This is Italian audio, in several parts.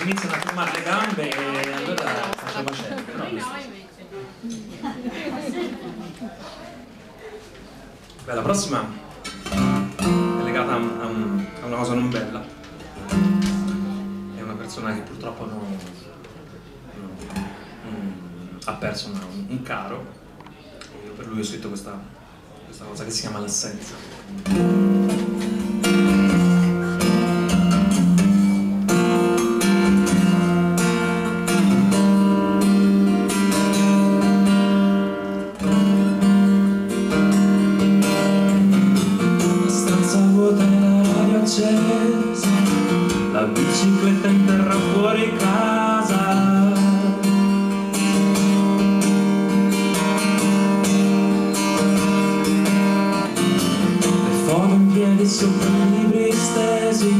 iniziano a tremare le gambe e allora faccio facendo, no? Beh, la prossima è legata a una cosa non bella. È una persona che purtroppo ha perso un caro, e io per lui ho scritto questa cosa che si chiama l'assenza. La bicicletta in terra fuori casa, le foto in piedi sopra i libri stesi,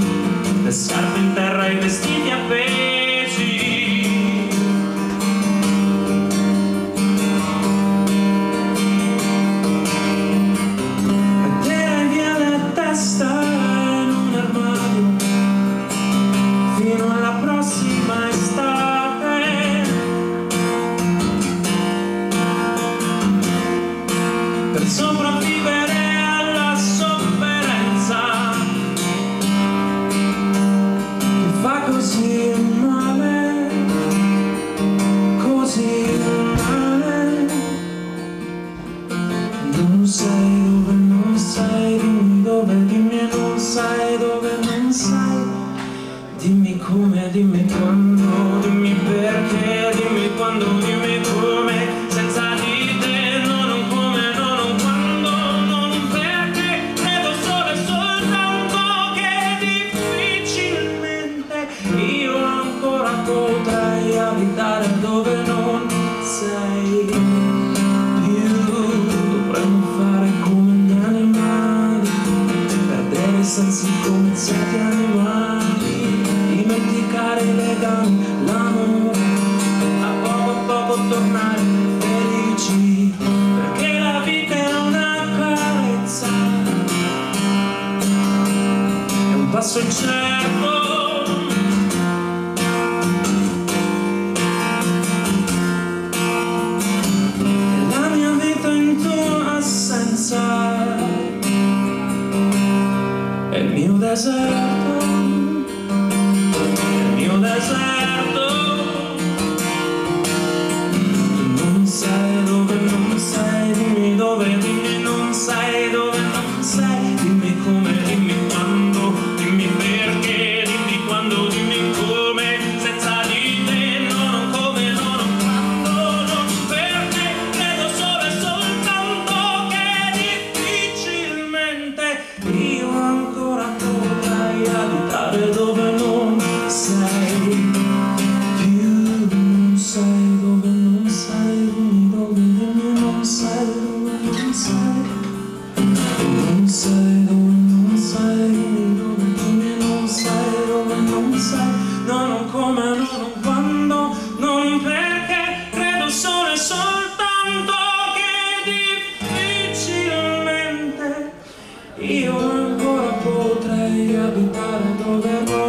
le scarpe in terra e i vestiti appesi. Metterai via la testa fino alla prossima estate, per sopravvivere alla sofferenza che fa così male, così male. Non sai dove non sai, dimmi dove, dimmi e non sai dove non sai. Dimmi come, dimmi quando, dimmi perché, dimmi quando, dimmi come, senza di te, no, non come, no, non quando, no, non perché, credo solo e soltanto che difficilmente io ancora potrei abitare dove non sei più. Dovremmo fare come gli animali, perdere i sensi come certi animali, dimenticare i legami, l'amore, a poco tornare felici, perché la vita è una carezza, è un passo incerto. E la mia vita in tua assenza è il mio deserto, deserto. Non sai dove non sai, dimmi dove, dimmi non sai dove non sai, dimmi come, dimmi quando, dimmi perché, dimmi quando, dimmi come, senza di te, no, non come, no, non quando, non perché, credo solo e soltanto che difficilmente io ancora potrei abitare dove non sei più. Non sai dove non sai, dimmi dove, dimmi non sai dove non sai. Non sai dove non sai, dimmi dove, dimmi non sai dove non sai. No, non come, no, non quando, non perché, credo solo e soltanto che difficilmente io ancora potrei abitare dove non